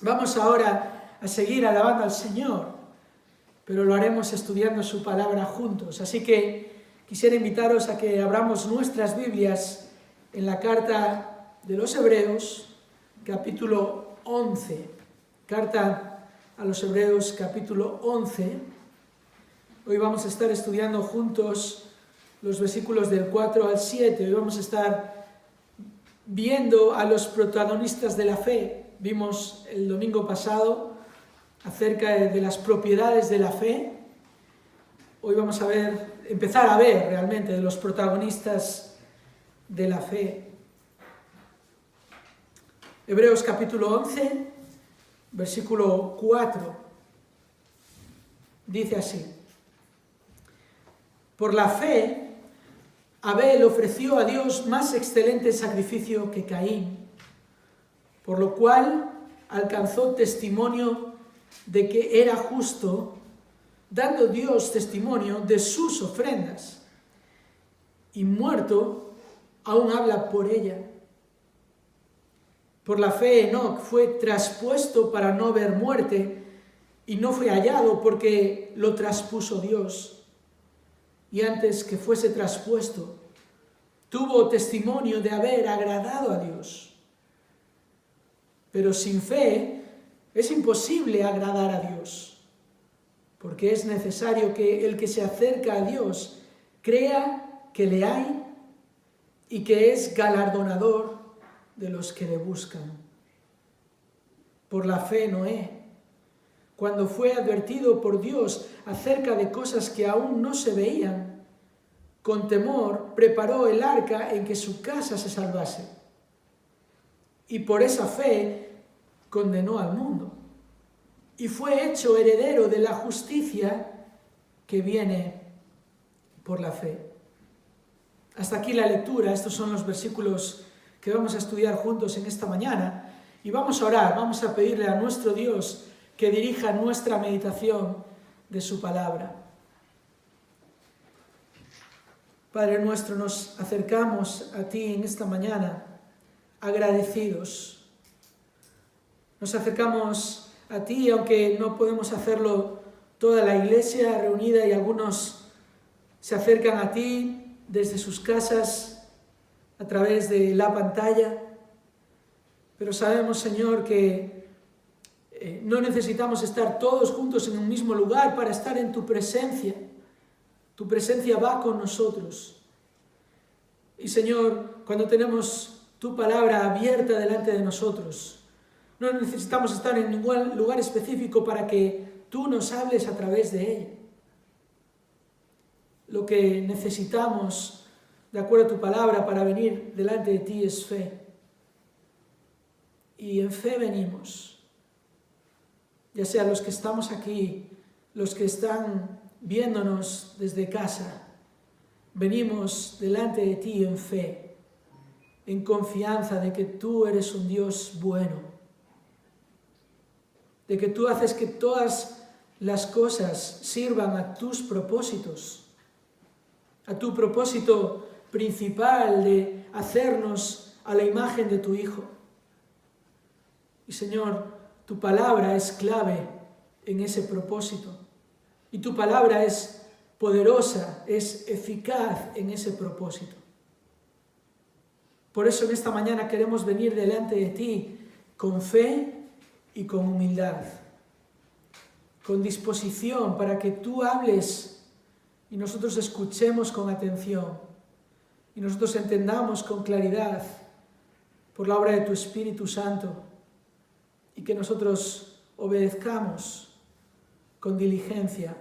Vamos ahora a seguir alabando al Señor, pero lo haremos estudiando su palabra juntos. Así que quisiera invitaros a que abramos nuestras Biblias en la carta de los Hebreos, capítulo 11. Carta a los Hebreos, capítulo 11. Hoy vamos a estar estudiando juntos los versículos del 4 al 7. Hoy vamos a estar viendo a los protagonistas de la fe. Vimos el domingo pasado acerca de las propiedades de la fe. Hoy vamos a empezar a ver realmente de los protagonistas de la fe. Hebreos capítulo 11, versículo 4, dice así: Por la fe, Abel ofreció a Dios más excelente sacrificio que Caín, por lo cual alcanzó testimonio de que era justo, dando Dios testimonio de sus ofrendas, y muerto aún habla por ella. Por la fe Enoc fue traspuesto para no ver muerte, y no fue hallado porque lo traspuso Dios. Y antes que fuese traspuesto, tuvo testimonio de haber agradado a Dios. Pero sin fe es imposible agradar a Dios, porque es necesario que el que se acerca a Dios crea que le hay y que es galardonador de los que le buscan. Por la fe Noé, cuando fue advertido por Dios acerca de cosas que aún no se veían, con temor preparó el arca en que su casa se salvase. Y por esa fe condenó al mundo, y fue hecho heredero de la justicia que viene por la fe. Hasta aquí la lectura. Estos son los versículos que vamos a estudiar juntos en esta mañana, y vamos a orar, vamos a pedirle a nuestro Dios que dirija nuestra meditación de su palabra. Padre nuestro, nos acercamos a ti en esta mañana agradecidos. Nos acercamos a ti, aunque no podemos hacerlo toda la iglesia reunida, y algunos se acercan a ti desde sus casas a través de la pantalla. Pero sabemos, Señor, que no necesitamos estar todos juntos en un mismo lugar para estar en tu presencia. Tu presencia va con nosotros. Y, Señor, cuando tenemos tu palabra abierta delante de nosotros, no necesitamos estar en ningún lugar específico para que tú nos hables a través de ella. Lo que necesitamos, de acuerdo a tu palabra, para venir delante de ti es fe. Y en fe venimos, ya sea los que estamos aquí, los que están viéndonos desde casa. Venimos delante de ti en fe, en confianza de que tú eres un Dios bueno, de que tú haces que todas las cosas sirvan a tus propósitos, a tu propósito principal de hacernos a la imagen de tu Hijo. Y, Señor, tu palabra es clave en ese propósito, y tu palabra es poderosa, es eficaz en ese propósito. Por eso en esta mañana queremos venir delante de ti con fe y con humildad, con disposición para que tú hables y nosotros escuchemos con atención y nosotros entendamos con claridad por la obra de tu Espíritu Santo, y que nosotros obedezcamos con diligencia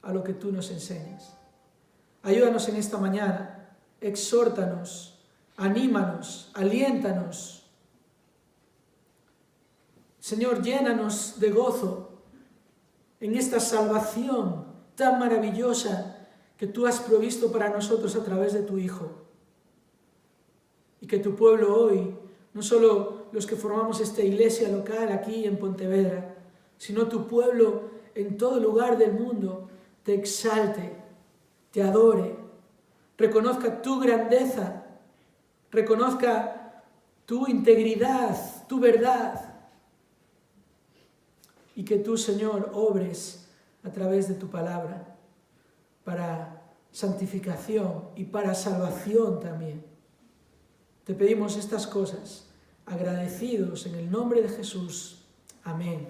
a lo que tú nos enseñas. Ayúdanos en esta mañana, exhórtanos, anímanos, aliéntanos. Señor, llénanos de gozo en esta salvación tan maravillosa que tú has provisto para nosotros a través de tu Hijo. Y que tu pueblo hoy, no solo los que formamos esta iglesia local aquí en Pontevedra, sino tu pueblo en todo lugar del mundo, te exalte, te adore, reconozca tu grandeza, reconozca tu integridad, tu verdad, y que tú, Señor, obres a través de tu palabra para santificación y para salvación también. Te pedimos estas cosas, agradecidos en el nombre de Jesús. Amén.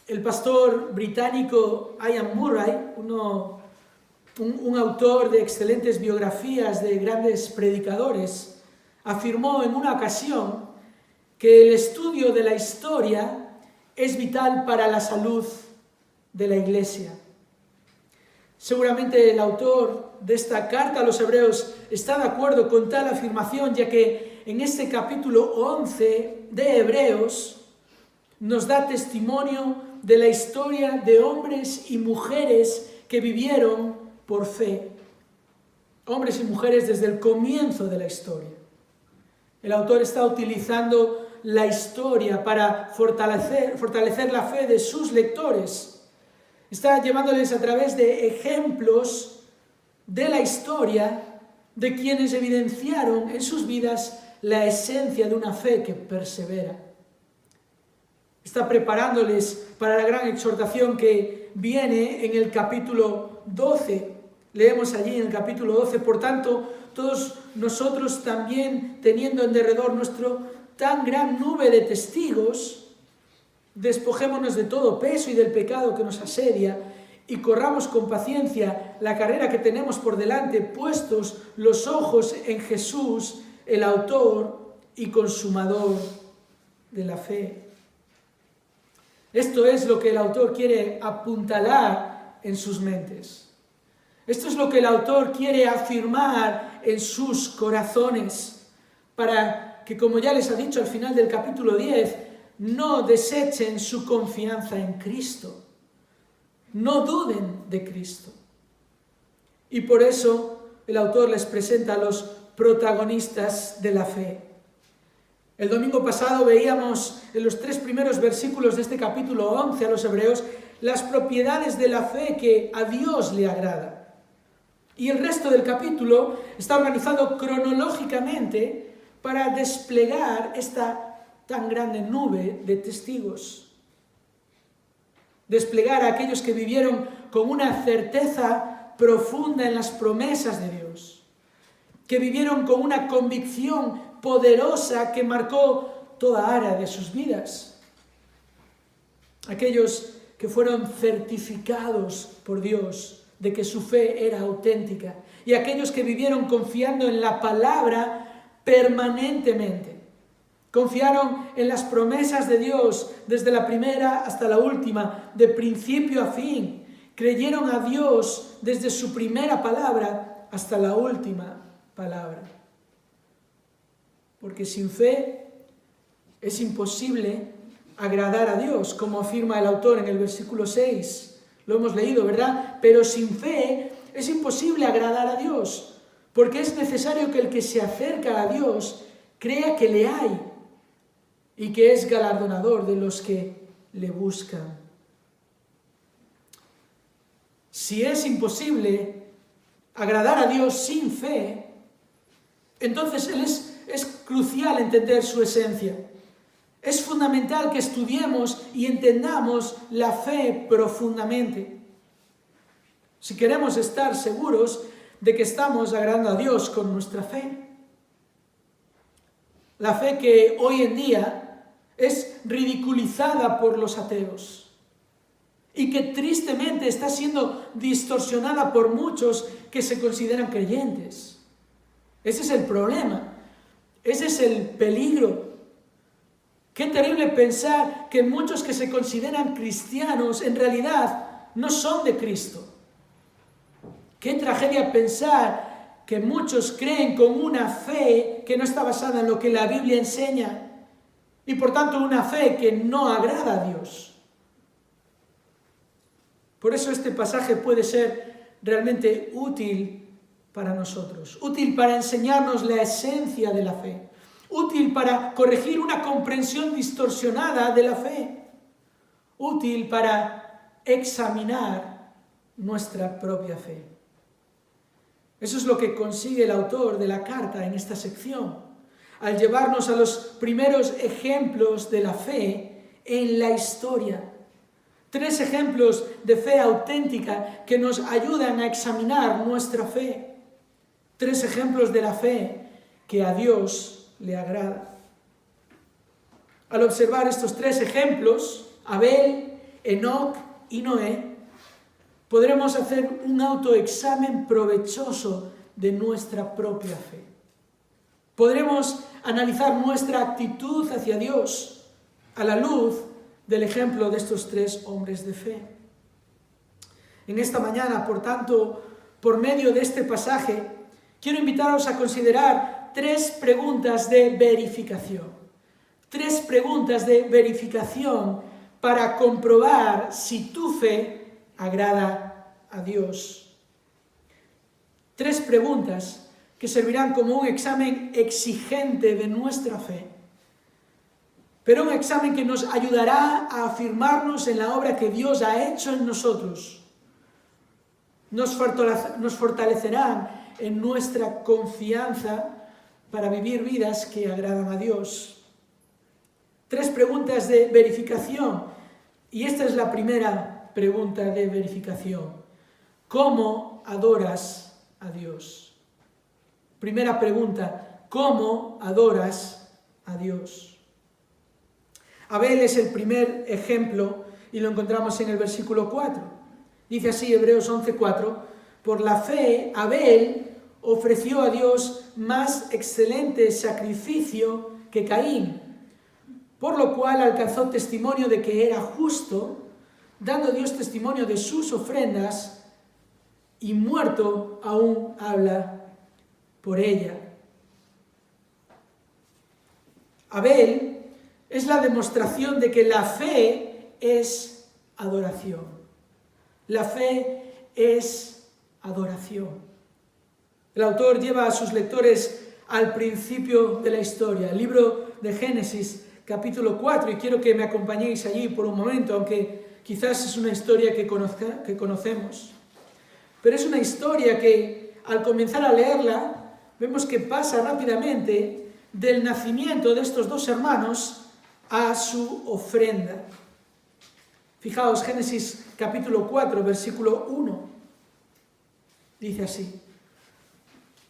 El pastor británico Ian Murray, un autor de excelentes biografías de grandes predicadores, afirmó en una ocasión que el estudio de la historia es vital para la salud de la Iglesia. Seguramente el autor de esta carta a los Hebreos está de acuerdo con tal afirmación, ya que en este capítulo 11 de Hebreos nos da testimonio de la historia de hombres y mujeres que vivieron por fe. Hombres y mujeres desde el comienzo de la historia. El autor está utilizando la historia para fortalecer la fe de sus lectores. Está llevándoles a través de ejemplos de la historia de quienes evidenciaron en sus vidas la esencia de una fe que persevera. Está preparándoles para la gran exhortación que viene en el capítulo 12. Leemos allí en el capítulo 12, por tanto, todos nosotros también, teniendo en derredor nuestro tan gran nube de testigos, despojémonos de todo peso y del pecado que nos asedia y corramos con paciencia la carrera que tenemos por delante, puestos los ojos en Jesús, el autor y consumador de la fe. Esto es lo que el autor quiere apuntalar en sus mentes. Esto es lo que el autor quiere afirmar en sus corazones, para que, como ya les ha dicho al final del capítulo 10, no desechen su confianza en Cristo. No duden de Cristo. Y por eso el autor les presenta a los protagonistas de la fe. El domingo pasado veíamos en los 3 primeros versículos de este capítulo 11 a los Hebreos las propiedades de la fe que a Dios le agrada. Y el resto del capítulo está organizado cronológicamente para desplegar esta tan grande nube de testigos. Desplegar a aquellos que vivieron con una certeza profunda en las promesas de Dios, que vivieron con una convicción poderosa que marcó toda área de sus vidas. Aquellos que fueron certificados por Dios de que su fe era auténtica, y aquellos que vivieron confiando en la palabra permanentemente. Confiaron en las promesas de Dios desde la primera hasta la última, de principio a fin. Creyeron a Dios desde su primera palabra hasta la última palabra. Porque sin fe es imposible agradar a Dios, como afirma el autor en el versículo 6. Lo hemos leído, ¿verdad? Pero sin fe es imposible agradar a Dios, porque es necesario que el que se acerca a Dios crea que le hay y que es galardonador de los que le buscan. Si es imposible agradar a Dios sin fe, entonces es crucial entender su esencia. Es fundamental que estudiemos y entendamos la fe profundamente. Si queremos estar seguros de que estamos agradando a Dios con nuestra fe. La fe que hoy en día es ridiculizada por los ateos y que tristemente está siendo distorsionada por muchos que se consideran creyentes. Ese es el problema, ese es el peligro. Qué terrible pensar que muchos que se consideran cristianos en realidad no son de Cristo. Qué tragedia pensar que muchos creen con una fe que no está basada en lo que la Biblia enseña y por tanto una fe que no agrada a Dios. Por eso este pasaje puede ser realmente útil para nosotros, útil para enseñarnos la esencia de la fe, útil para corregir una comprensión distorsionada de la fe, útil para examinar nuestra propia fe. Eso es lo que consigue el autor de la carta en esta sección. al llevarnos a los primeros ejemplos de la fe en la historia. 3 ejemplos de fe auténtica que nos ayudan a examinar nuestra fe. 3 ejemplos de la fe que a Dios le agrada. Al observar estos 3 ejemplos, Abel, Enoc y Noé, podremos hacer un autoexamen provechoso de nuestra propia fe. Podremos analizar nuestra actitud hacia Dios a la luz del ejemplo de estos 3 hombres de fe. En esta mañana, por tanto, por medio de este pasaje, quiero invitaros a considerar 3 preguntas de verificación. 3 preguntas de verificación para comprobar si tu fe agrada a Dios. 3 preguntas que servirán como un examen exigente de nuestra fe, pero un examen que nos ayudará a afirmarnos en la obra que Dios ha hecho en nosotros. Nos fortalecerán en nuestra confianza para vivir vidas que agradan a Dios. 3 preguntas de verificación, y esta es la primera pregunta de verificación. ¿Cómo adoras a Dios? Primera pregunta, ¿cómo adoras a Dios? Abel es el primer ejemplo y lo encontramos en el versículo 4. Dice así, Hebreos 11:4, por la fe Abel ofreció a Dios más excelente sacrificio que Caín, por lo cual alcanzó testimonio de que era justo, dando Dios testimonio de sus ofrendas, y muerto aún habla por ella. Abel es la demostración de que la fe es adoración. La fe es adoración. El autor lleva a sus lectores al principio de la historia, el libro de Génesis, capítulo 4, y quiero que me acompañéis allí por un momento, aunque quizás es una historia que conocemos. Pero es una historia que, al comenzar a leerla, vemos que pasa rápidamente del nacimiento de estos 2 hermanos a su ofrenda. Fijaos, Génesis capítulo 4, versículo 1. Dice así: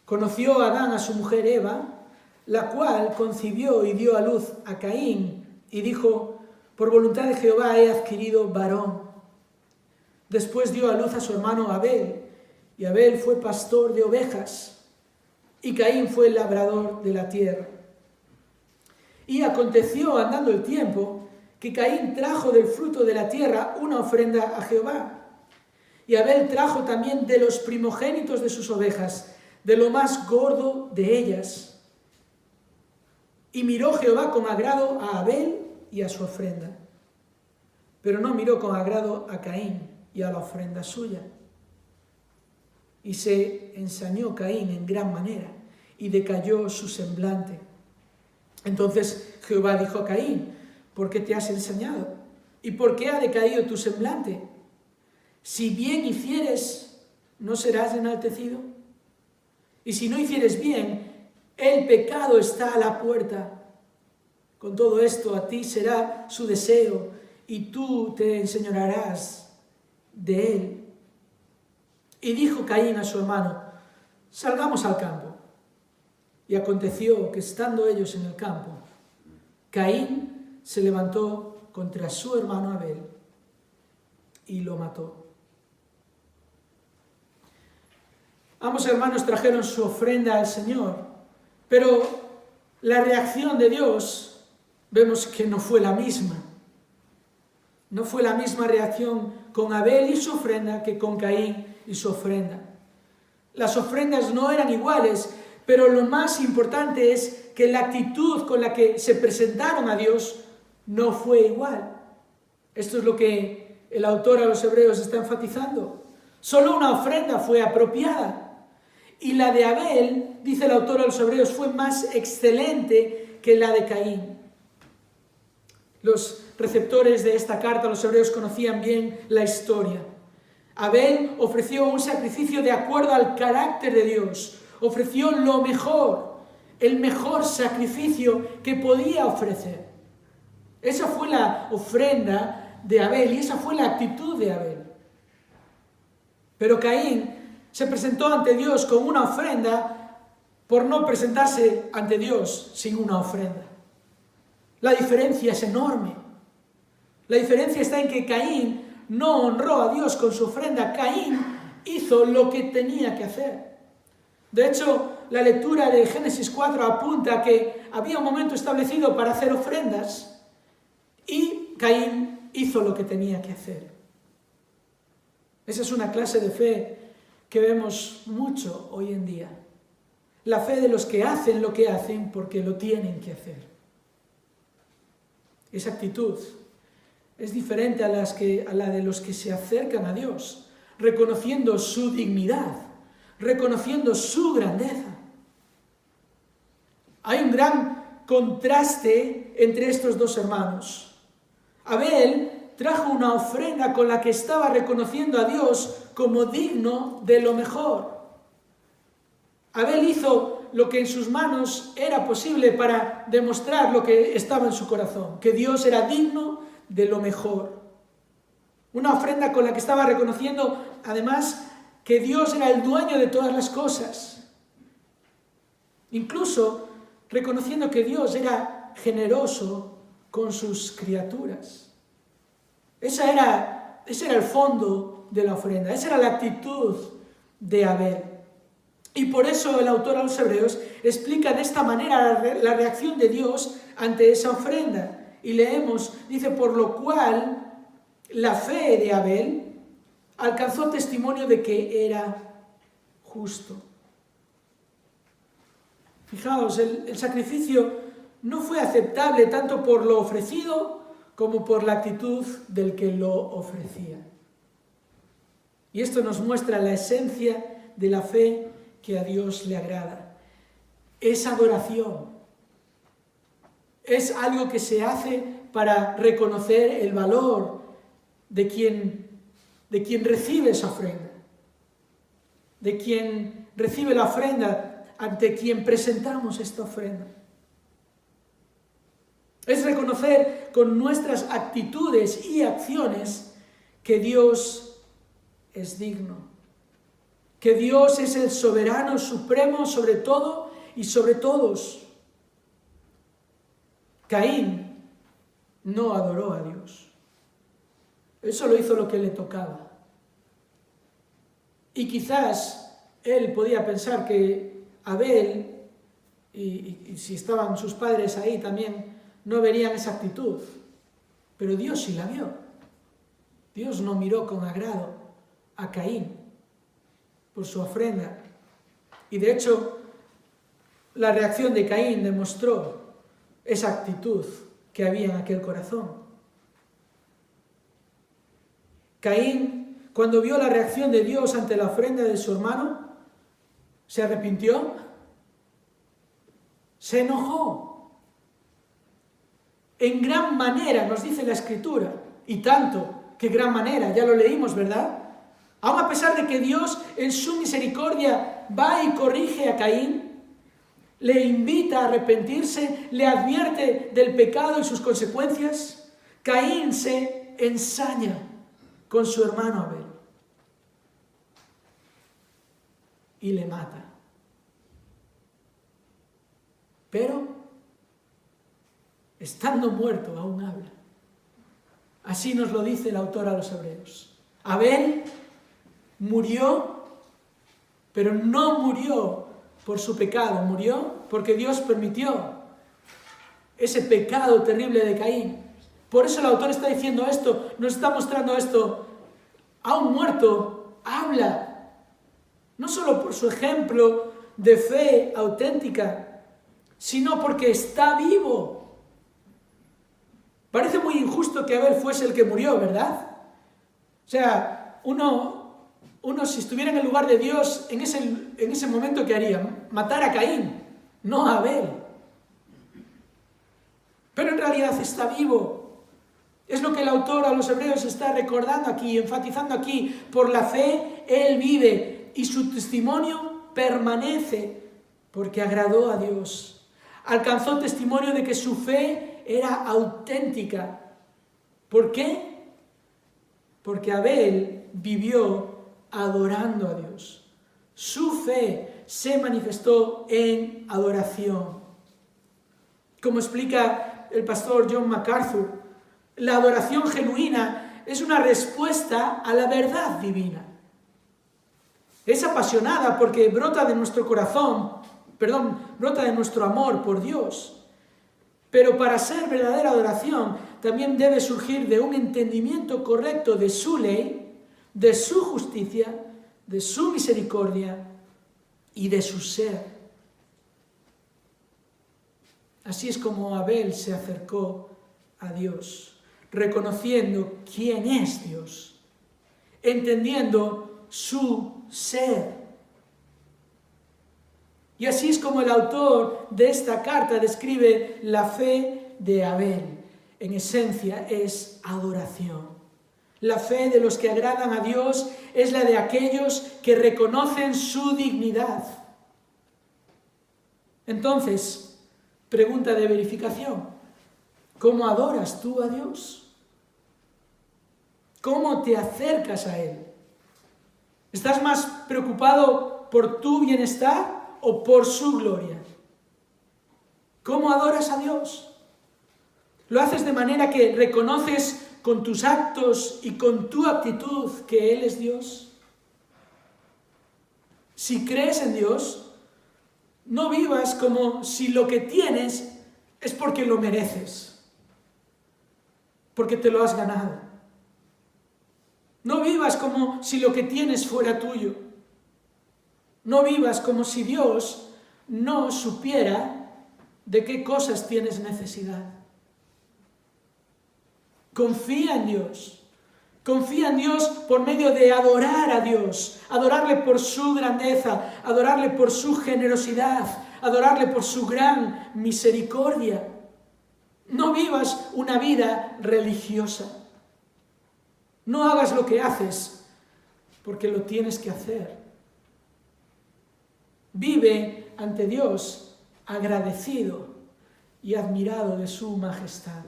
conoció Adán a su mujer Eva, la cual concibió y dio a luz a Caín, y dijo, por voluntad de Jehová he adquirido varón. Después dio a luz a su hermano Abel, y Abel fue pastor de ovejas, y Caín fue labrador de la tierra. Y aconteció, andando el tiempo, que Caín trajo del fruto de la tierra una ofrenda a Jehová. Y Abel trajo también de los primogénitos de sus ovejas, de lo más gordo de ellas. Y miró Jehová con agrado a Abel y a su ofrenda, pero no miró con agrado a Caín y a la ofrenda suya. Y se ensañó Caín en gran manera, y decayó su semblante. Entonces Jehová dijo a Caín, ¿por qué te has ensañado? ¿Y por qué ha decaído tu semblante? Si bien hicieres, ¿no serás enaltecido? Y si no hicieres bien, el pecado está a la puerta. Con todo esto a ti será su deseo, y tú te enseñorearás de él. Y dijo Caín a su hermano, salgamos al campo. Y aconteció que estando ellos en el campo, Caín se levantó contra su hermano Abel y lo mató. Ambos hermanos trajeron su ofrenda al Señor, pero la reacción de Dios vemos que no fue la misma. No fue la misma reacción con Abel y su ofrenda que con Caín y su ofrenda. Las ofrendas no eran iguales, pero lo más importante es que la actitud con la que se presentaron a Dios no fue igual. Esto es lo que el autor a los Hebreos está enfatizando. Solo una ofrenda fue apropiada. Y la de Abel, dice el autor a los Hebreos, fue más excelente que la de Caín. Los receptores de esta carta a los Hebreos conocían bien la historia. Abel ofreció un sacrificio de acuerdo al carácter de Dios. Ofreció lo mejor. el mejor sacrificio que podía ofrecer. Esa fue la ofrenda de Abel y esa fue la actitud de Abel. Pero Caín se presentó ante Dios con una ofrenda por no presentarse ante Dios sin una ofrenda. La diferencia es enorme. La diferencia está en que Caín no honró a Dios con su ofrenda. Caín hizo lo que tenía que hacer. De hecho, la lectura de Génesis 4 apunta a que había un momento establecido para hacer ofrendas y Caín hizo lo que tenía que hacer. Esa es una clase de fe que vemos mucho hoy en día. La fe de los que hacen lo que hacen porque lo tienen que hacer. Esa actitud es diferente a la de los que se acercan a Dios, reconociendo su dignidad, reconociendo su grandeza. Hay un gran contraste entre estos dos hermanos. Abel trajo una ofrenda con la que estaba reconociendo a Dios como digno de lo mejor. Abel hizo lo que en sus manos era posible para demostrar lo que estaba en su corazón, que Dios era digno de lo mejor. Una ofrenda con la que estaba reconociendo, además, que Dios era el dueño de todas las cosas. Incluso reconociendo que Dios era generoso con sus criaturas. Ese era el fondo de la ofrenda, esa era la actitud de Abel. Y por eso el autor a los Hebreos explica de esta manera la reacción de Dios ante esa ofrenda. Y leemos, dice, por lo cual la fe de Abel alcanzó testimonio de que era justo. Fijaos, el sacrificio no fue aceptable tanto por lo ofrecido como por la actitud del que lo ofrecía. Y esto nos muestra la esencia de la fe que a Dios le agrada. Es adoración. Es algo que se hace para reconocer el valor de quien recibe esa ofrenda. De quien recibe la ofrenda ante quien presentamos esta ofrenda. Es reconocer con nuestras actitudes y acciones que Dios es digno. Que Dios es el soberano supremo sobre todo y sobre todos. Caín no adoró a Dios. Él solo hizo lo que le tocaba. Y quizás él podía pensar que Abel, y si estaban sus padres ahí también, no verían esa actitud. Pero Dios sí la vio. Dios no miró con agrado a Caín por su ofrenda. Y de hecho, la reacción de Caín demostró esa actitud que había en aquel corazón. Caín, cuando vio la reacción de Dios ante la ofrenda de su hermano, se arrepintió, se enojó. En gran manera, nos dice la Escritura, y tanto que gran manera, ya lo leímos, ¿verdad? Aun a pesar de que Dios en su misericordia va y corrige a Caín, le invita a arrepentirse, le advierte del pecado y sus consecuencias, Caín se ensaña con su hermano Abel y le mata. Pero, estando muerto, aún habla. Así nos lo dice el autor a los Hebreos. Abel murió, pero no murió por su pecado, murió porque Dios permitió ese pecado terrible de Caín. Por eso el autor está diciendo esto, nos está mostrando esto. Aún muerto, habla. No solo por su ejemplo de fe auténtica, sino porque está vivo. Parece muy injusto que Abel fuese el que murió, ¿verdad? O sea, uno si estuviera en el lugar de Dios, en ese momento, ¿qué haría? Matar a Caín, no a Abel. Pero en realidad está vivo. Es lo que el autor a los Hebreos está recordando aquí, enfatizando aquí. Por la fe, él vive y su testimonio permanece porque agradó a Dios. Alcanzó testimonio de que su fe era auténtica. ¿Por qué? Porque Abel vivió adorando a Dios. Su fe se manifestó en adoración. Como explica el pastor John MacArthur, la adoración genuina es una respuesta a la verdad divina. Es apasionada porque brota de nuestro brota de nuestro amor por Dios. Pero para ser verdadera adoración también debe surgir de un entendimiento correcto de su ley, de su justicia, de su misericordia y de su ser. Así es como Abel se acercó a Dios, reconociendo quién es Dios, entendiendo su ser. Y así es como el autor de esta carta describe la fe de Abel. En esencia es adoración. La fe de los que agradan a Dios es la de aquellos que reconocen su dignidad. Entonces, pregunta de verificación: ¿cómo adoras tú a Dios? ¿Cómo te acercas a Él? ¿Estás más preocupado por tu bienestar o por su gloria? ¿Cómo adoras a Dios? ¿Lo haces de manera que reconoces con tus actos y con tu actitud que Él es Dios? Si crees en Dios, no vivas como si lo que tienes es porque lo mereces, porque te lo has ganado. No vivas como si lo que tienes fuera tuyo. No vivas como si Dios no supiera de qué cosas tienes necesidad. Confía en Dios. Confía en Dios por medio de adorar a Dios, adorarle por su grandeza, adorarle por su generosidad, adorarle por su gran misericordia. No vivas una vida religiosa. No hagas lo que haces porque lo tienes que hacer. Vive ante Dios agradecido y admirado de su majestad.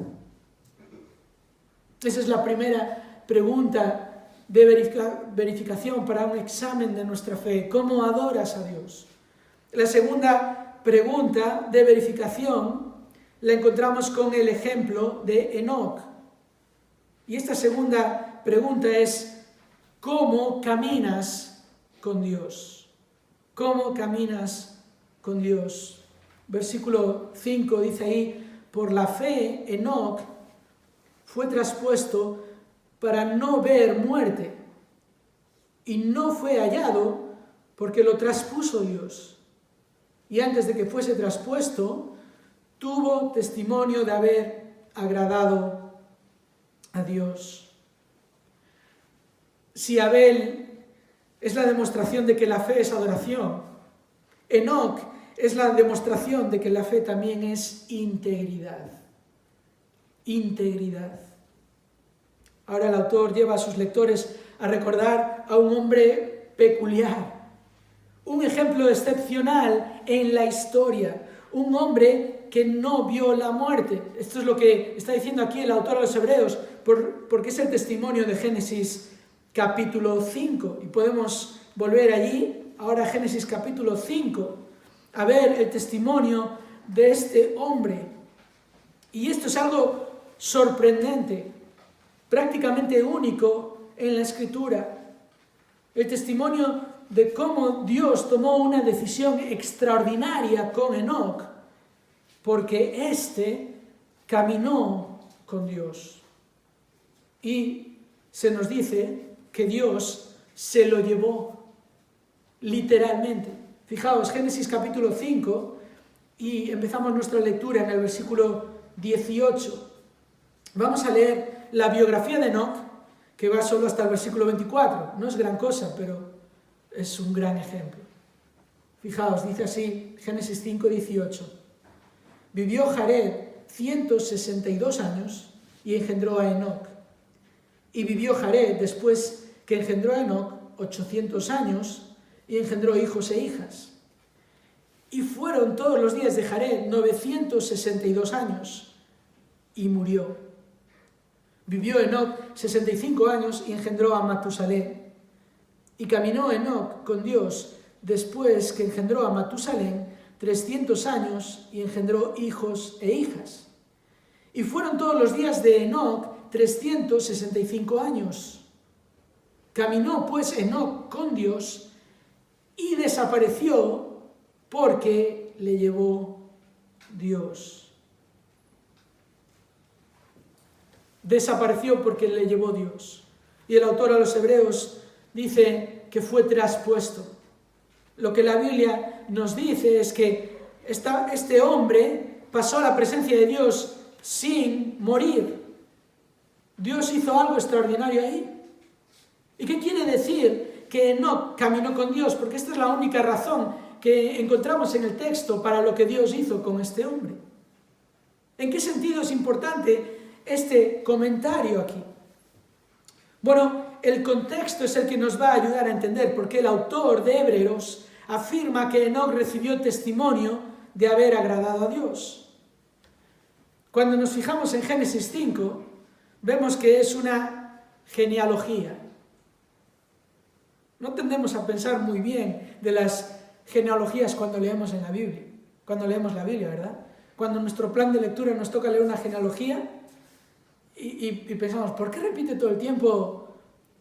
Esa es la primera pregunta de verificación para un examen de nuestra fe. ¿Cómo adoras a Dios? La segunda pregunta de verificación la encontramos con el ejemplo de Enoc. Y esta segunda pregunta es: ¿cómo caminas con Dios? ¿Cómo caminas con Dios? Versículo 5 dice ahí: por la fe Enoc fue traspuesto para no ver muerte, y no fue hallado porque lo traspuso Dios. Y antes de que fuese traspuesto, tuvo testimonio de haber agradado a Dios. Si Abel es la demostración de que la fe es adoración, Enoc es la demostración de que la fe también es integridad. Integridad. Ahora el autor lleva a sus lectores a recordar a un hombre peculiar, un ejemplo excepcional en la historia, un hombre que no vio la muerte. Esto es lo que está diciendo aquí el autor a los Hebreos, porque es el testimonio de Génesis capítulo 5. Y podemos volver allí, ahora a Génesis capítulo 5, a ver el testimonio de este hombre. Y esto es algo sorprendente, prácticamente único en la Escritura. El testimonio de cómo Dios tomó una decisión extraordinaria con Enoc, porque éste caminó con Dios. Y se nos dice que Dios se lo llevó literalmente. Fijaos, Génesis capítulo 5, y empezamos nuestra lectura en el versículo 18. Vamos a leer la biografía de Enoc, que va solo hasta el versículo 24. No es gran cosa, pero es un gran ejemplo. Fijaos, dice así, Génesis 5, 18. Vivió Jared 162 años y engendró a Enoc. Y vivió Jared, después que engendró a Enoc, 800 años y engendró hijos e hijas. Y fueron todos los días de Jared 962 años, y murió. Vivió Enoc 65 años y engendró a Matusalén. Y caminó Enoc con Dios después que engendró a Matusalén 300 años y engendró hijos e hijas. Y fueron todos los días de Enoc 365 años. Caminó pues Enoc con Dios y desapareció porque le llevó Dios. Desapareció porque le llevó Dios. Y el autor a los Hebreos dice que fue traspuesto. Lo que la Biblia nos dice es que este hombre pasó a la presencia de Dios sin morir. Dios hizo algo extraordinario ahí. ¿Y qué quiere decir que Enoc caminó con Dios? Porque esta es la única razón que encontramos en el texto para lo que Dios hizo con este hombre. ¿En qué sentido es importante este comentario aquí? Bueno, el contexto es el que nos va a ayudar a entender por qué el autor de Hebreos afirma que Enoc recibió testimonio de haber agradado a Dios. Cuando nos fijamos en Génesis 5, vemos que es una genealogía. No tendemos a pensar muy bien de las genealogías cuando leemos en la Biblia, cuando leemos la Biblia, ¿verdad? Cuando en nuestro plan de lectura nos toca leer una genealogía y pensamos, ¿por qué repite todo el tiempo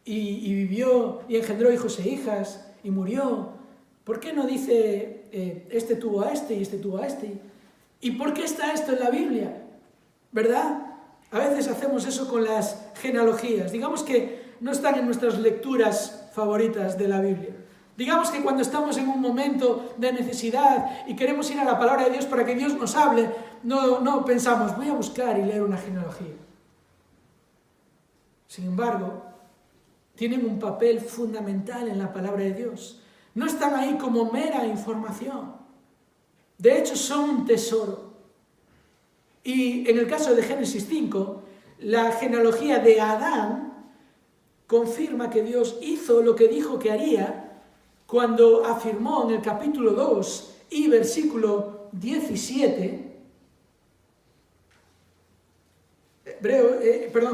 y vivió y engendró hijos e hijas y murió? ¿Por qué no dice este tuvo a este y este tuvo a este? ¿Y por qué está esto en la Biblia? ¿Verdad? A veces hacemos eso con las genealogías. Digamos que no están en nuestras lecturas favoritas de la Biblia. Digamos que cuando estamos en un momento de necesidad y queremos ir a la palabra de Dios para que Dios nos hable, no pensamos, voy a buscar y leer una genealogía. Sin embargo, tienen un papel fundamental en la palabra de Dios. No están ahí como mera información. De hecho, son un tesoro. Y en el caso de Génesis 5, la genealogía de Adán confirma que Dios hizo lo que dijo que haría cuando afirmó en el capítulo 2 y versículo 17,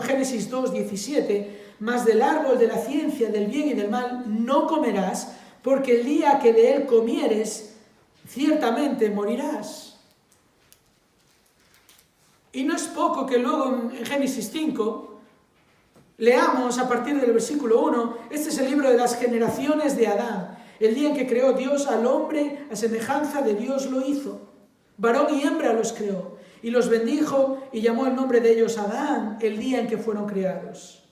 Génesis 2, 17, mas del árbol de la ciencia del bien y del mal no comerás, porque el día que de él comieres, ciertamente morirás. Y no es poco que luego en Génesis 5 leamos a partir del versículo 1, este es el libro de las generaciones de Adán. El día en que creó Dios al hombre, a semejanza de Dios lo hizo. Varón y hembra los creó, y los bendijo y llamó el nombre de ellos Adán el día en que fueron creados.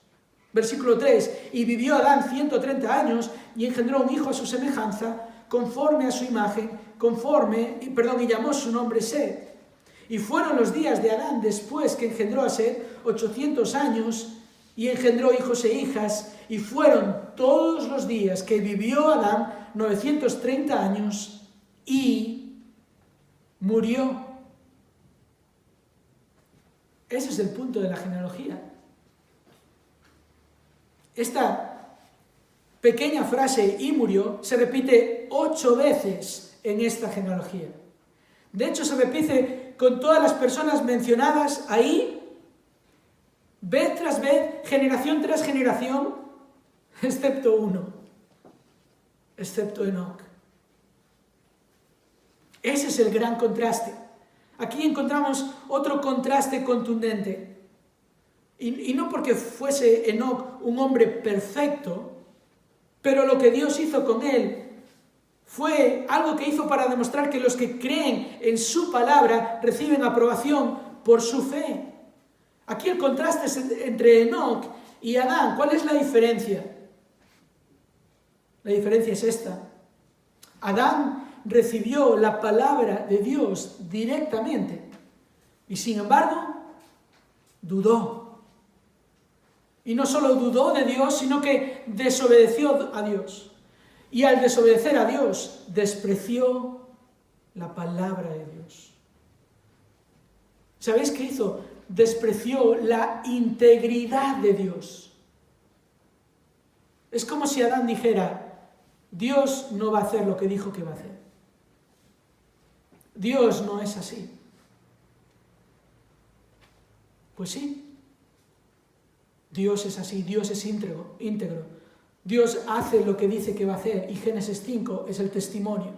Versículo 3, y vivió Adán 130 años y engendró un hijo a su semejanza, conforme a su imagen, y llamó su nombre Set. Y fueron los días de Adán después que engendró a Set 800 años y engendró hijos e hijas, y fueron todos los días que vivió Adán 930 años y murió. Ese es el punto de la genealogía. Esta pequeña frase, y murió, se repite 8 veces en esta genealogía. De hecho, se repite con todas las personas mencionadas ahí, vez tras vez, generación tras generación, excepto uno, excepto Enoc. Ese es el gran contraste. Aquí encontramos otro contraste contundente. Y no porque fuese Enoc un hombre perfecto, pero lo que Dios hizo con él fue algo que hizo para demostrar que los que creen en su palabra reciben aprobación por su fe. Aquí el contraste es entre Enoc y Adán. ¿Cuál es la diferencia? La diferencia es esta. Adán recibió la palabra de Dios directamente y sin embargo dudó. Y no solo dudó de Dios, sino que desobedeció a Dios. Y al desobedecer a Dios, despreció la palabra de Dios. ¿Sabéis qué hizo? Despreció la integridad de Dios. Es como si Adán dijera, Dios no va a hacer lo que dijo que va a hacer. Dios no es así. Pues sí, Dios es así, Dios es íntegro. Dios hace lo que dice que va a hacer y Génesis 5 es el testimonio.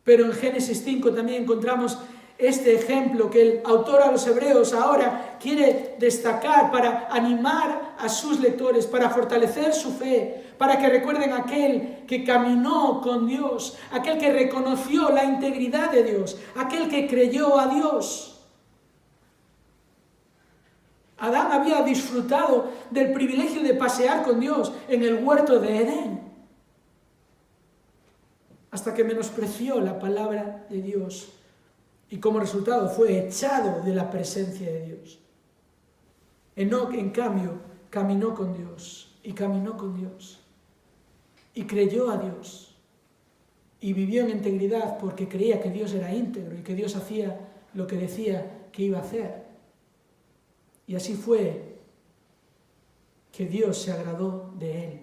Pero en Génesis 5 también encontramos este ejemplo que el autor a los hebreos ahora quiere destacar para animar a sus lectores, para fortalecer su fe, para que recuerden aquel que caminó con Dios, aquel que reconoció la integridad de Dios, aquel que creyó a Dios. Adán había disfrutado del privilegio de pasear con Dios en el huerto de Edén, hasta que menospreció la palabra de Dios y como resultado fue echado de la presencia de Dios. Enoc, en cambio, caminó con Dios y caminó con Dios y creyó a Dios y vivió en integridad porque creía que Dios era íntegro y que Dios hacía lo que decía que iba a hacer. Y así fue que Dios se agradó de él.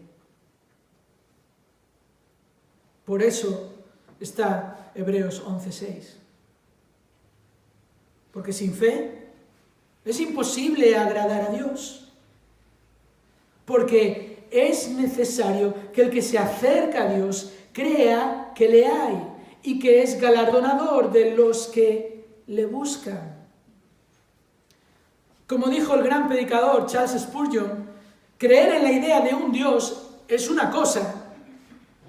Por eso está Hebreos 11:6. Porque sin fe es imposible agradar a Dios. Porque es necesario que el que se acerca a Dios crea que le hay y que es galardonador de los que le buscan. Como dijo el gran predicador Charles Spurgeon, creer en la idea de un Dios es una cosa,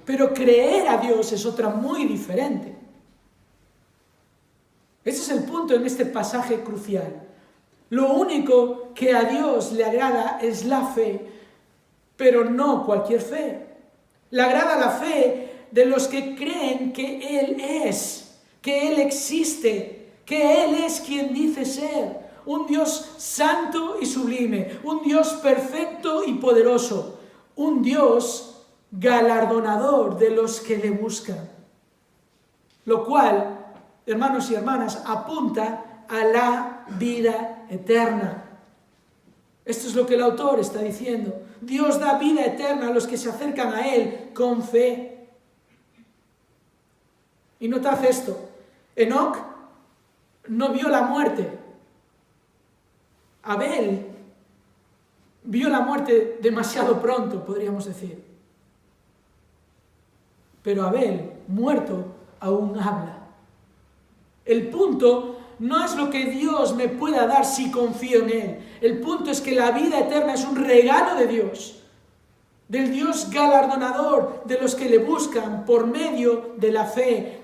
pero creer a Dios es otra muy diferente. Ese es el punto en este pasaje crucial. Lo único que a Dios le agrada es la fe, pero no cualquier fe. Le agrada la fe de los que creen que Él es, que Él existe, que Él es quien dice ser. Un Dios santo y sublime, un Dios perfecto y poderoso, un Dios galardonador de los que le buscan. Lo cual, hermanos y hermanas, apunta a la vida eterna. Esto es lo que el autor está diciendo. Dios da vida eterna a los que se acercan a Él con fe. Y notad esto, Enoc no vio la muerte. Abel vio la muerte demasiado pronto, podríamos decir. Pero Abel, muerto, aún habla. El punto no es lo que Dios me pueda dar si confío en Él. El punto es que la vida eterna es un regalo de Dios, del Dios galardonador de los que le buscan por medio de la fe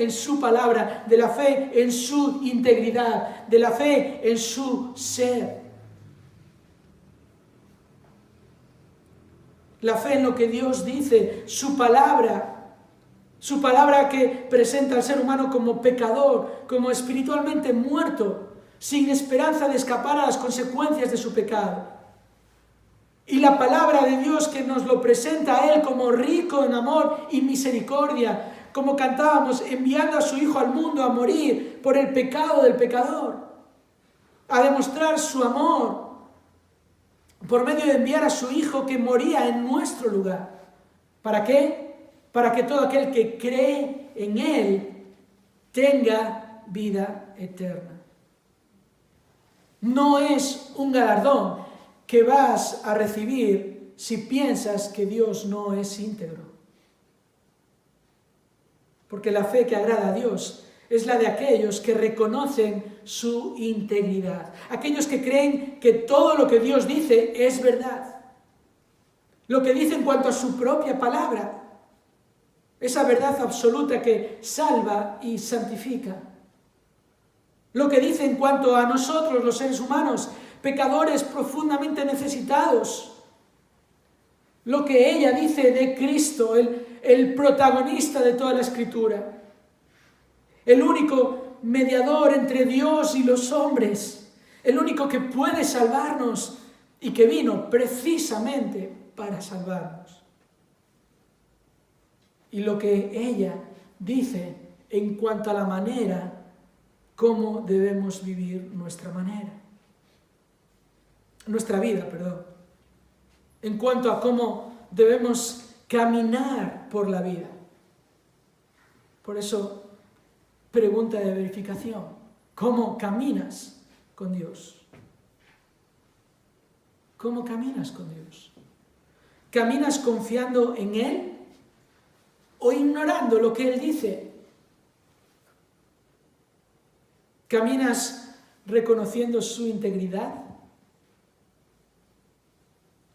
en su palabra, de la fe en su integridad, de la fe en su ser. La fe en lo que Dios dice, su palabra que presenta al ser humano como pecador, como espiritualmente muerto, sin esperanza de escapar a las consecuencias de su pecado. Y la palabra de Dios que nos lo presenta a Él como rico en amor y misericordia, como cantábamos, enviando a su Hijo al mundo a morir por el pecado del pecador, a demostrar su amor por medio de enviar a su Hijo que moría en nuestro lugar. ¿Para qué? Para que todo aquel que cree en Él tenga vida eterna. No es un galardón que vas a recibir si piensas que Dios no es íntegro. Porque la fe que agrada a Dios es la de aquellos que reconocen su integridad. Aquellos que creen que todo lo que Dios dice es verdad. Lo que dice en cuanto a su propia palabra. Esa verdad absoluta que salva y santifica. Lo que dice en cuanto a nosotros, los seres humanos, pecadores profundamente necesitados. Lo que ella dice de Cristo, el protagonista de toda la Escritura. El único mediador entre Dios y los hombres. El único que puede salvarnos y que vino precisamente para salvarnos. Y lo que ella dice en cuanto a la manera cómo debemos vivir nuestra vida, en cuanto a cómo debemos caminar por la vida. Por eso pregunta de verificación. ¿Cómo caminas con Dios? ¿Cómo caminas con Dios? ¿Caminas confiando en Él o ignorando lo que Él dice? ¿Caminas reconociendo su integridad?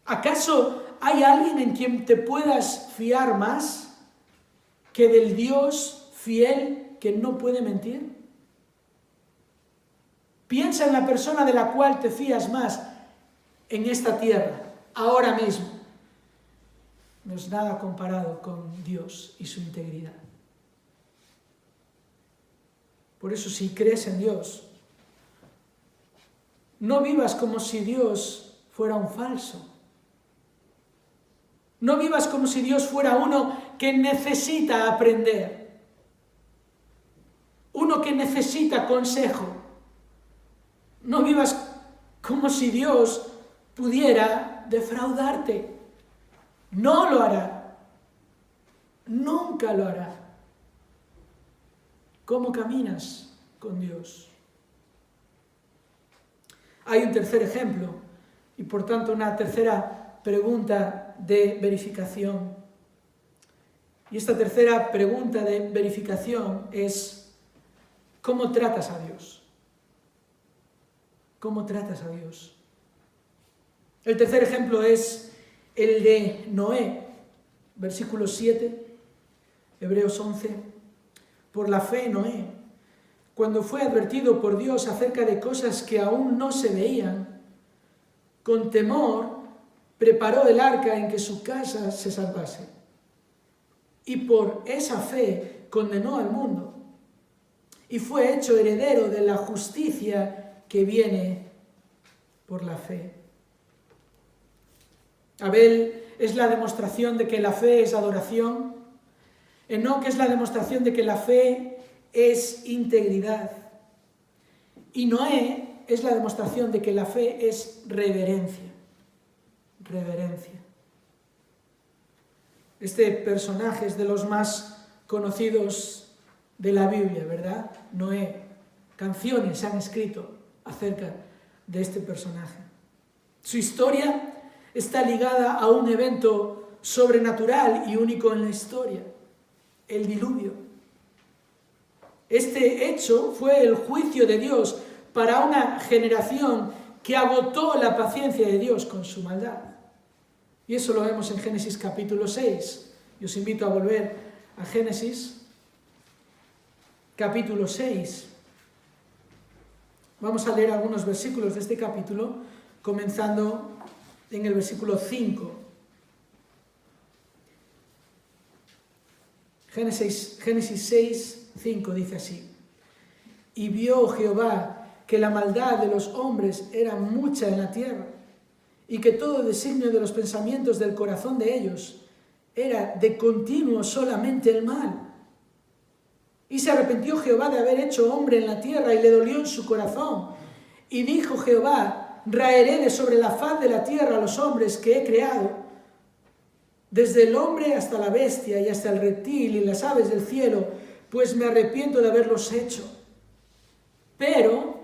¿Acaso hay alguien en quien te puedas fiar más que del Dios fiel que no puede mentir? Piensa en la persona de la cual te fías más en esta tierra, ahora mismo. No es nada comparado con Dios y su integridad. Por eso, si crees en Dios, no vivas como si Dios fuera un falso. No vivas como si Dios fuera uno que necesita aprender, uno que necesita consejo. No vivas como si Dios pudiera defraudarte. No lo hará. Nunca lo hará. ¿Cómo caminas con Dios? Hay un tercer ejemplo y por tanto una tercera pregunta de verificación. Y esta tercera pregunta de verificación es: ¿cómo tratas a Dios? ¿Cómo tratas a Dios? El tercer ejemplo es el de Noé, versículo 7, Hebreos 11. Por la fe, Noé, cuando fue advertido por Dios acerca de cosas que aún no se veían, con temor preparó el arca en que su casa se salvase. Y por esa fe condenó al mundo y fue hecho heredero de la justicia que viene por la fe. Abel es la demostración de que la fe es adoración. Enoc es la demostración de que la fe es integridad. Y Noé es la demostración de que la fe es reverencia. Reverencia. Este personaje es de los más conocidos de la Biblia, ¿verdad? Noé. Canciones se han escrito acerca de este personaje. Su historia está ligada a un evento sobrenatural y único en la historia: el diluvio. Este hecho fue el juicio de Dios para una generación que agotó la paciencia de Dios con su maldad. Y eso lo vemos en Génesis capítulo 6. Y os invito a volver a Génesis capítulo 6. Vamos a leer algunos versículos de este capítulo, comenzando en el versículo 5. Génesis 6, 5 dice así: Y vio Jehová que la maldad de los hombres era mucha en la tierra, y que todo designio de los pensamientos del corazón de ellos era de continuo solamente el mal. Y se arrepintió Jehová de haber hecho hombre en la tierra, y le dolió en su corazón. Y dijo Jehová: raeré de sobre la faz de la tierra a los hombres que he creado, desde el hombre hasta la bestia y hasta el reptil y las aves del cielo, pues me arrepiento de haberlos hecho. Pero,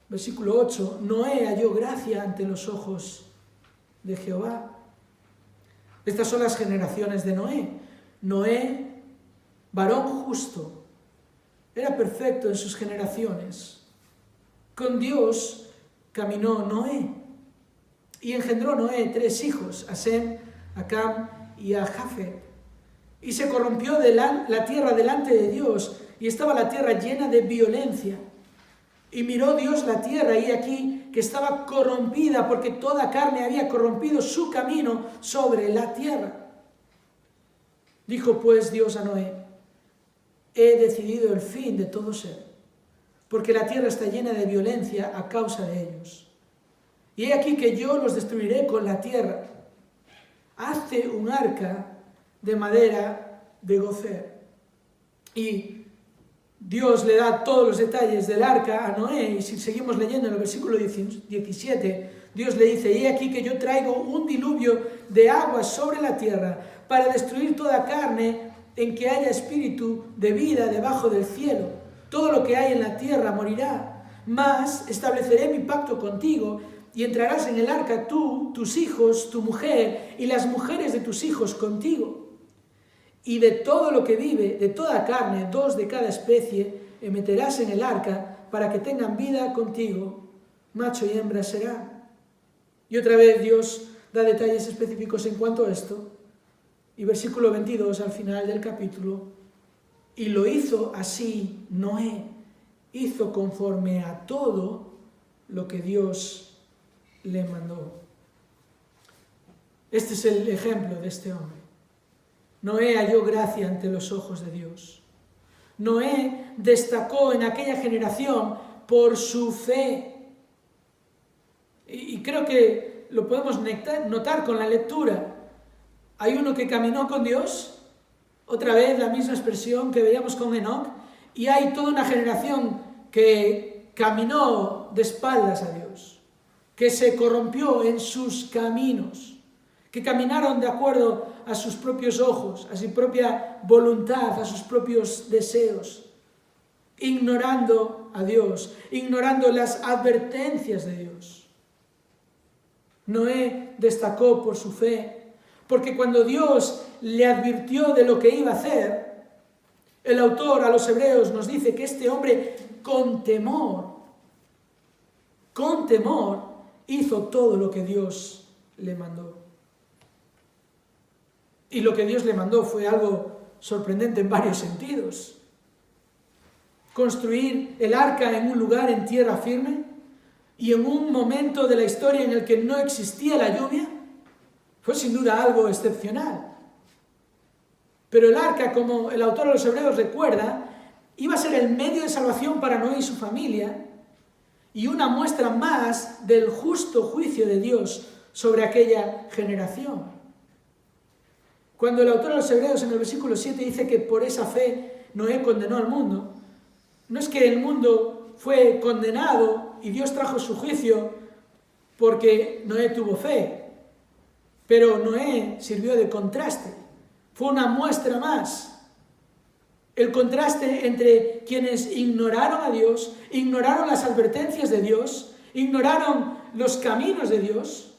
versículo 8, Noé halló gracia ante los ojos de Jehová. Estas son las generaciones de Noé. Noé, varón justo, era perfecto en sus generaciones. Con Dios caminó Noé y engendró Noé 3 hijos, a Sem, a Cam y a Jafet. Y se corrompió la tierra delante de Dios, y estaba la tierra llena de violencia. Y miró Dios la tierra, y aquí que estaba corrompida, porque toda carne había corrompido su camino sobre la tierra. Dijo pues Dios a Noé: he decidido el fin de todo ser, porque la tierra está llena de violencia a causa de ellos. Y he aquí que yo los destruiré con la tierra. Hazte un arca de madera de gofer. Y Dios le da todos los detalles del arca a Noé, y si seguimos leyendo en el versículo 17, Dios le dice: y he aquí que yo traigo un diluvio de aguas sobre la tierra para destruir toda carne en que haya espíritu de vida debajo del cielo, todo lo que hay en la tierra morirá, mas estableceré mi pacto contigo y entrarás en el arca tú, tus hijos, tu mujer y las mujeres de tus hijos contigo. Y de todo lo que vive, de toda carne, 2 de cada especie, meterás en el arca para que tengan vida contigo, macho y hembra serán. Y otra vez Dios da detalles específicos en cuanto a esto. Y versículo 22 al final del capítulo, y lo hizo así Noé, hizo conforme a todo lo que Dios le mandó. Este es el ejemplo de este hombre. Noé halló gracia ante los ojos de Dios. Noé destacó en aquella generación por su fe. Y creo que lo podemos notar con la lectura. Hay uno que caminó con Dios, otra vez la misma expresión que veíamos con Enoc, y hay toda una generación que caminó de espaldas a Dios, que se corrompió en sus caminos, que caminaron de acuerdo a sus propios ojos, a su propia voluntad, a sus propios deseos, ignorando a Dios, ignorando las advertencias de Dios. Noé destacó por su fe, porque cuando Dios le advirtió de lo que iba a hacer, el autor a los hebreos nos dice que este hombre con temor hizo todo lo que Dios le mandó. Y lo que Dios le mandó fue algo sorprendente en varios sentidos. Construir el arca en un lugar en tierra firme y en un momento de la historia en el que no existía la lluvia, fue sin duda algo excepcional. Pero el arca, como el autor de los Hebreos recuerda, iba a ser el medio de salvación para Noé y su familia y una muestra más del justo juicio de Dios sobre aquella generación. Cuando el autor de los Hebreos en el versículo 7 dice que por esa fe Noé condenó al mundo, no es que el mundo fue condenado y Dios trajo su juicio porque Noé tuvo fe, pero Noé sirvió de contraste, fue una muestra más. El contraste entre quienes ignoraron a Dios, ignoraron las advertencias de Dios, ignoraron los caminos de Dios,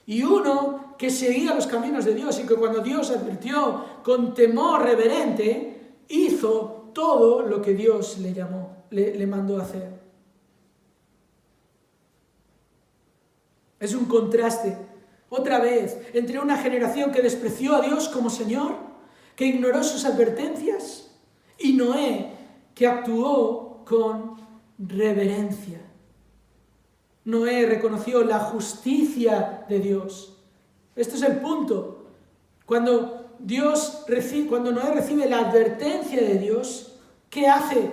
y uno que seguía los caminos de Dios y que cuando Dios advirtió con temor reverente, hizo todo lo que Dios le mandó hacer. Es un contraste, otra vez, entre una generación que despreció a Dios como Señor, que ignoró sus advertencias, y Noé, que actuó con reverencia. Noé reconoció la justicia de Dios. Este es el punto. Cuando Noé recibe la advertencia de Dios, ¿qué hace?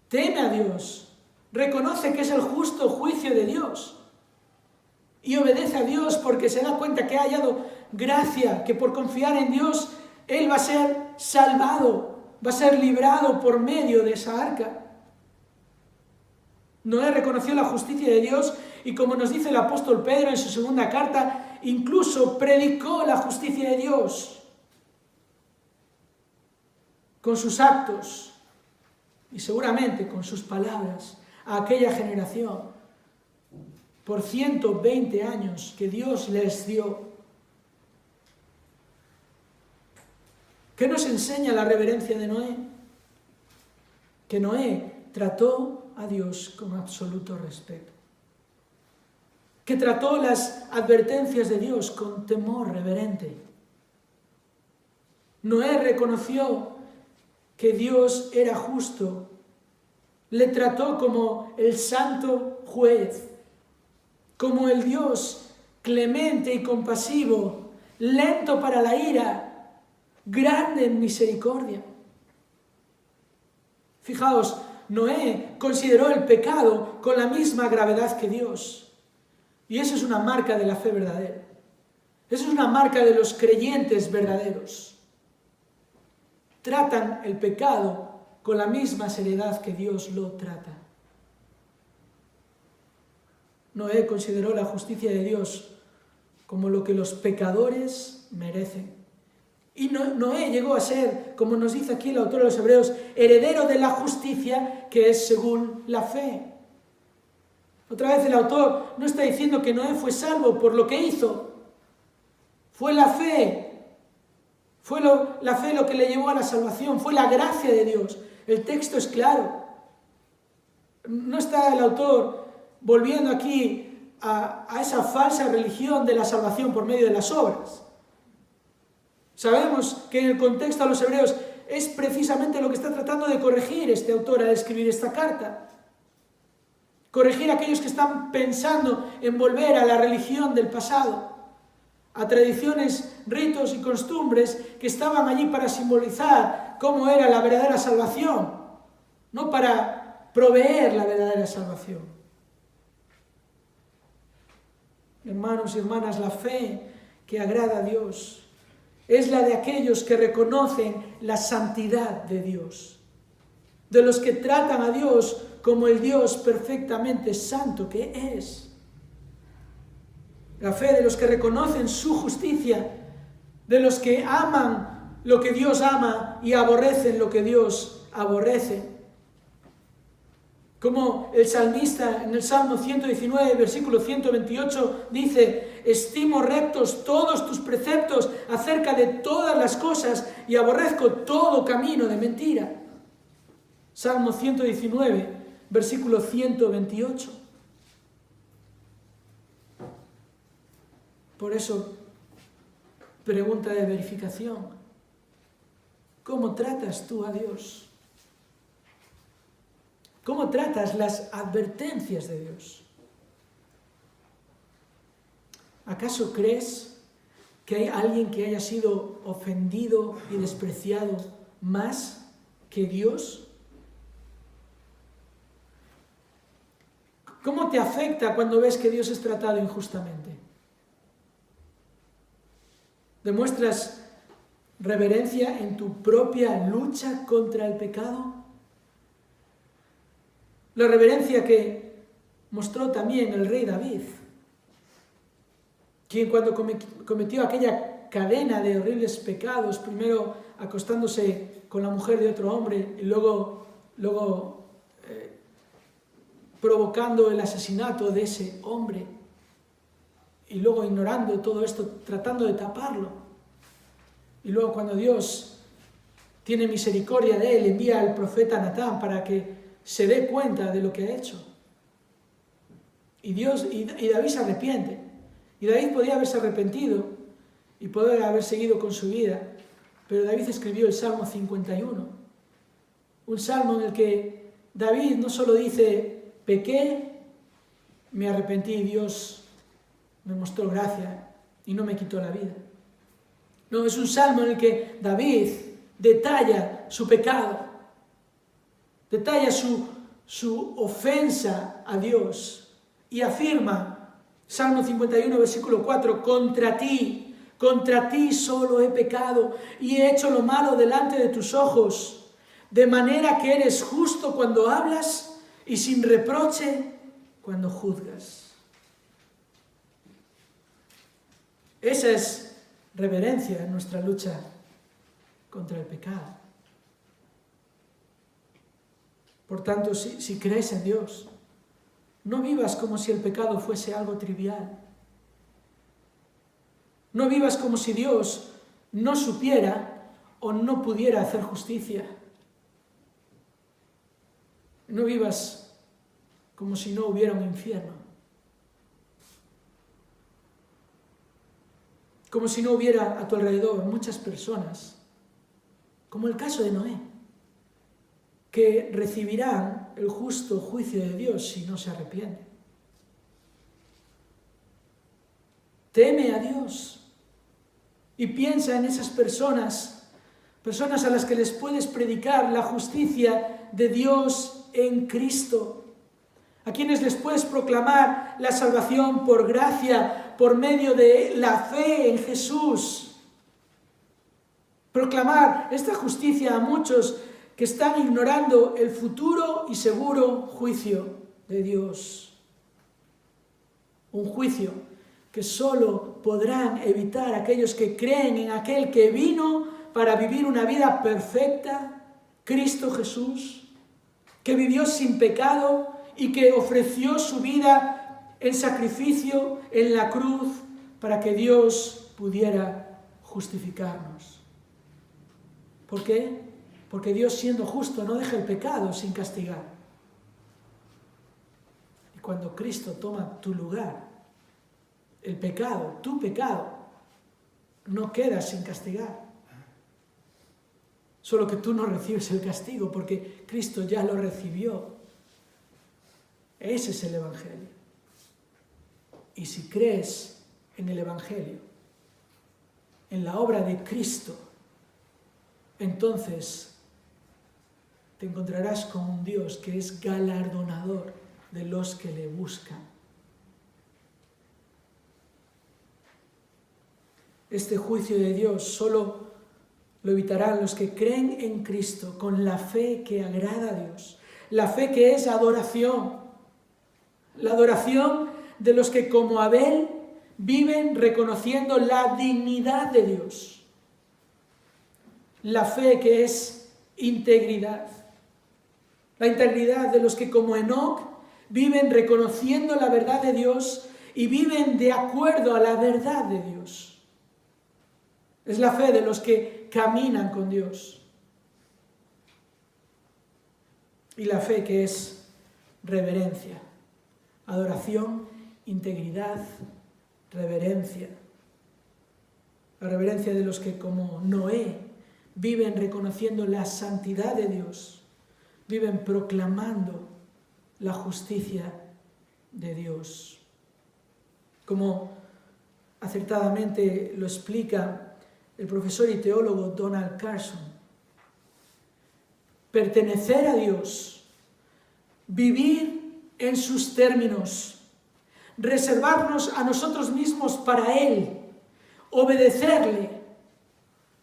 Teme a Dios, reconoce que es el justo juicio de Dios y obedece a Dios porque se da cuenta que ha hallado gracia, que por confiar en Dios él va a ser salvado, va a ser librado por medio de esa arca. Noé reconoció la justicia de Dios y, como nos dice el apóstol Pedro en su segunda carta, incluso predicó la justicia de Dios con sus actos y seguramente con sus palabras a aquella generación por 120 años que Dios les dio. ¿Qué nos enseña la reverencia de Noé? Que Noé trató a Dios con absoluto respeto. Que trató las advertencias de Dios con temor reverente. Noé reconoció que Dios era justo. Le trató como el santo juez, como el Dios clemente y compasivo, lento para la ira, grande en misericordia. Fijaos, Noé consideró el pecado con la misma gravedad que Dios. Y eso es una marca de la fe verdadera. Eso es una marca de los creyentes verdaderos. Tratan el pecado con la misma seriedad que Dios lo trata. Noé consideró la justicia de Dios como lo que los pecadores merecen. Y Noé llegó a ser, como nos dice aquí el autor de los Hebreos, heredero de la justicia que es según la fe. Otra vez el autor no está diciendo que Noé fue salvo por lo que hizo. Fue la fe. Fue la fe lo que le llevó a la salvación. Fue la gracia de Dios. El texto es claro. No está el autor volviendo aquí a esa falsa religión de la salvación por medio de las obras. Sabemos que en el contexto de los hebreos es precisamente lo que está tratando de corregir este autor al escribir esta carta. Corregir a aquellos que están pensando en volver a la religión del pasado, a tradiciones, ritos y costumbres que estaban allí para simbolizar cómo era la verdadera salvación, no para proveer la verdadera salvación. Hermanos y hermanas, la fe que agrada a Dios es la de aquellos que reconocen la santidad de Dios, de los que tratan a Dios como el Dios perfectamente santo que es. La fe de los que reconocen su justicia, de los que aman lo que Dios ama y aborrecen lo que Dios aborrece. Como el salmista en el Salmo 119, versículo 128, dice: estimo rectos todos tus preceptos acerca de todas las cosas y aborrezco todo camino de mentira. Salmo 119, versículo 128. Por eso, pregunta de verificación: ¿cómo tratas tú a Dios? ¿Cómo tratas las advertencias de Dios? ¿Acaso crees que hay alguien que haya sido ofendido y despreciado más que Dios? ¿Cómo te afecta cuando ves que Dios es tratado injustamente? ¿Demuestras reverencia en tu propia lucha contra el pecado? La reverencia que mostró también el rey David, quien cuando cometió aquella cadena de horribles pecados, primero acostándose con la mujer de otro hombre y luego provocando el asesinato de ese hombre, y luego ignorando todo esto, tratando de taparlo. Y luego cuando Dios tiene misericordia de él, envía al profeta Natán para que se dé cuenta de lo que ha hecho. Y David se arrepiente. Y David podía haberse arrepentido y poder haber seguido con su vida, pero David escribió el Salmo 51. Un salmo en el que David no solo dice: pequé, me arrepentí y Dios me mostró gracia y no me quitó la vida. No, es un salmo en el que David detalla su pecado, detalla su ofensa a Dios y afirma, Salmo 51, versículo 4, contra ti solo he pecado y he hecho lo malo delante de tus ojos, de manera que eres justo cuando hablas y sin reproche cuando juzgas. Esa es reverencia en nuestra lucha contra el pecado. Por tanto, si crees en Dios, no vivas como si el pecado fuese algo trivial. No vivas como si Dios no supiera o no pudiera hacer justicia. No vivas como si no hubiera un infierno. Como si no hubiera a tu alrededor muchas personas, como el caso de Noé, que recibirán el justo juicio de Dios si no se arrepienten. Teme a Dios y piensa en esas personas a las que les puedes predicar la justicia de Dios en Cristo, a quienes les puedes proclamar la salvación por gracia, por medio de la fe en Jesús. Proclamar esta justicia a muchos que están ignorando el futuro y seguro juicio de Dios. Un juicio que solo podrán evitar aquellos que creen en aquel que vino para vivir una vida perfecta, Cristo Jesús, que vivió sin pecado y que ofreció su vida en sacrificio en la cruz para que Dios pudiera justificarnos. ¿Por qué? Porque Dios, siendo justo, no deja el pecado sin castigar. Y cuando Cristo toma tu lugar, el pecado, tu pecado, no queda sin castigar. Solo que tú no recibes el castigo porque Cristo ya lo recibió. Ese es el Evangelio. Y si crees en el Evangelio, en la obra de Cristo, entonces te encontrarás con un Dios que es galardonador de los que le buscan. Este juicio de Dios solo lo evitarán los que creen en Cristo con la fe que agrada a Dios, la fe que es adoración, la adoración de los que como Abel viven reconociendo la dignidad de Dios, la fe que es integridad, la integridad de los que como Enoc viven reconociendo la verdad de Dios y viven de acuerdo a la verdad de Dios. Es la fe de los que caminan con Dios. Y la fe que es reverencia, adoración, integridad, reverencia. La reverencia de los que como Noé viven reconociendo la santidad de Dios, viven proclamando la justicia de Dios. Como acertadamente lo explica el profesor y teólogo Donald Carson, pertenecer a Dios, vivir en sus términos, reservarnos a nosotros mismos para Él, obedecerle,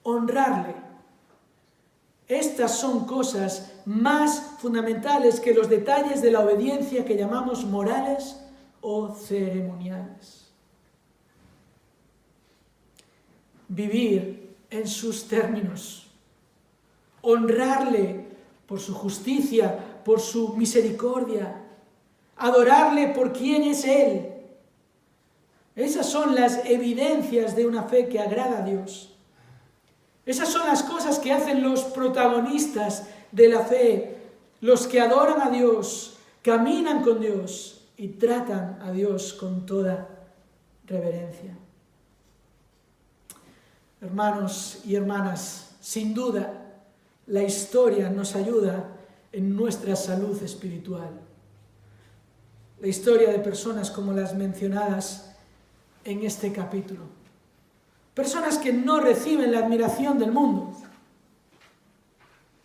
honrarle. Estas son cosas más fundamentales que los detalles de la obediencia que llamamos morales o ceremoniales. Vivir en sus términos, honrarle por su justicia, por su misericordia, adorarle por quién es Él. Esas son las evidencias de una fe que agrada a Dios. Esas son las cosas que hacen los protagonistas de la fe, los que adoran a Dios, caminan con Dios y tratan a Dios con toda reverencia. Hermanos y hermanas, sin duda, la historia nos ayuda en nuestra salud espiritual. La historia de personas como las mencionadas en este capítulo. Personas que no reciben la admiración del mundo.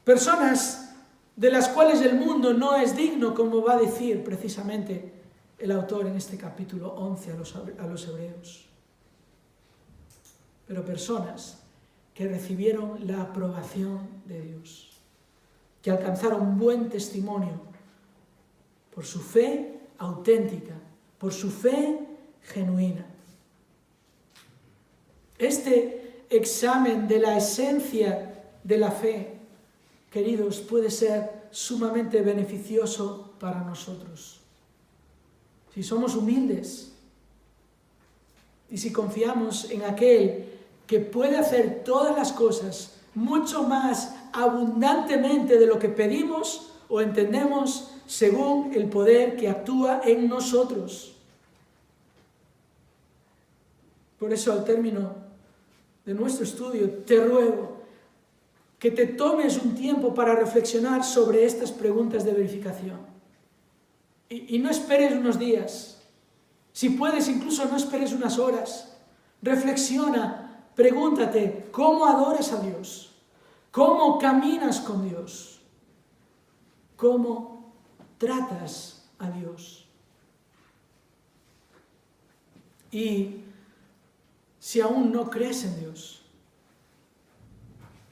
Personas de las cuales el mundo no es digno, como va a decir precisamente el autor en este capítulo 11 a los hebreos. Pero personas que recibieron la aprobación de Dios, que alcanzaron buen testimonio por su fe auténtica, por su fe genuina. Este examen de la esencia de la fe, queridos, puede ser sumamente beneficioso para nosotros. Si somos humildes y si confiamos en aquel que puede hacer todas las cosas mucho más abundantemente de lo que pedimos o entendemos según el poder que actúa en nosotros. Por eso, al término de nuestro estudio, te ruego que te tomes un tiempo para reflexionar sobre estas preguntas de verificación. Y no esperes unos días. Si puedes, incluso no esperes unas horas. Reflexiona. Pregúntate, ¿cómo adoras a Dios? ¿Cómo caminas con Dios? ¿Cómo tratas a Dios? Y si aún no crees en Dios,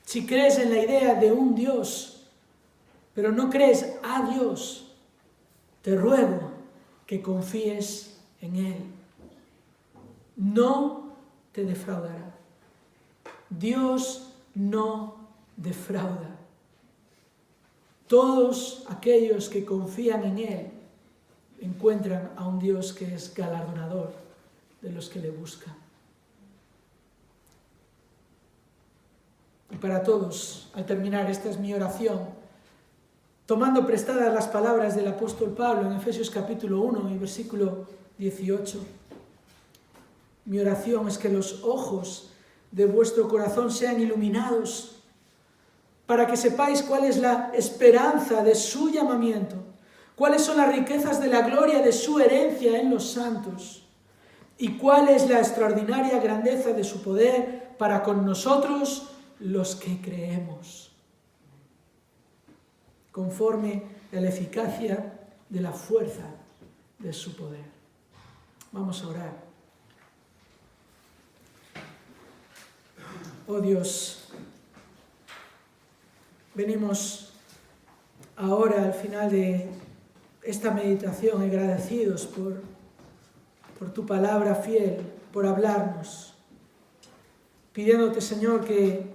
si crees en la idea de un Dios, pero no crees a Dios, te ruego que confíes en Él. no te defraudará. Dios no defrauda. Todos aquellos que confían en Él encuentran a un Dios que es galardonador de los que le buscan. Y para todos, al terminar, esta es mi oración, tomando prestadas las palabras del apóstol Pablo en Efesios capítulo 1 y versículo 18. Mi oración es que los ojos de vuestro corazón sean iluminados, para que sepáis cuál es la esperanza de su llamamiento, cuáles son las riquezas de la gloria de su herencia en los santos, y cuál es la extraordinaria grandeza de su poder para con nosotros los que creemos, conforme a la eficacia de la fuerza de su poder. Vamos a orar. Oh Dios, venimos ahora al final de esta meditación agradecidos por tu palabra fiel, por hablarnos, pidiéndote, Señor, que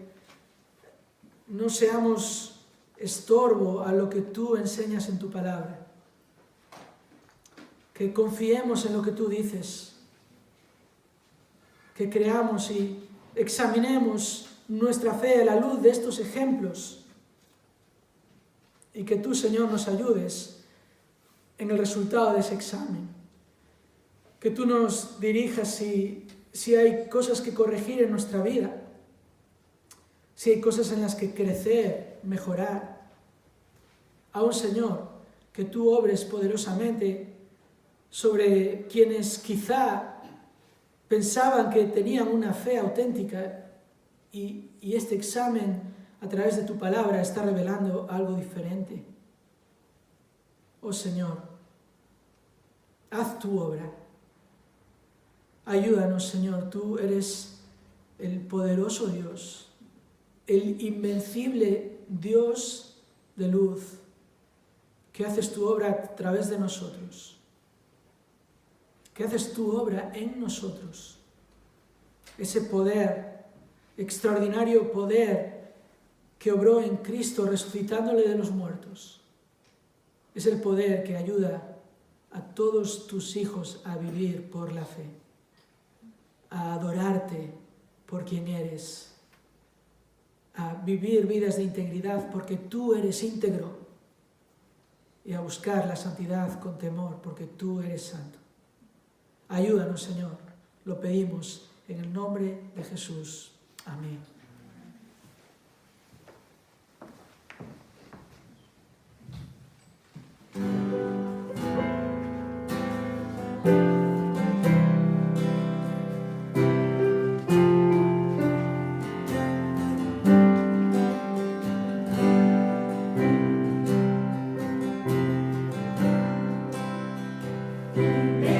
no seamos estorbo a lo que tú enseñas en tu palabra, que confiemos en lo que tú dices, que creamos y examinemos nuestra fe a la luz de estos ejemplos y que tú, Señor, nos ayudes en el resultado de ese examen, que tú nos dirijas si hay cosas que corregir en nuestra vida, si hay cosas en las que crecer, mejorar. Aún, Señor, que tú obres poderosamente sobre quienes quizá pensaban que tenían una fe auténtica y este examen a través de tu palabra está revelando algo diferente. Oh Señor, haz tu obra. Ayúdanos, Señor, tú eres el poderoso Dios, el invencible Dios de luz, que haces tu obra a través de nosotros, que haces tu obra en nosotros. Ese poder, extraordinario poder que obró en Cristo resucitándole de los muertos, es el poder que ayuda a todos tus hijos a vivir por la fe, a adorarte por quien eres, a vivir vidas de integridad porque tú eres íntegro y a buscar la santidad con temor porque tú eres santo. Ayúdanos, Señor, lo pedimos en el nombre de Jesús. Amén. Ven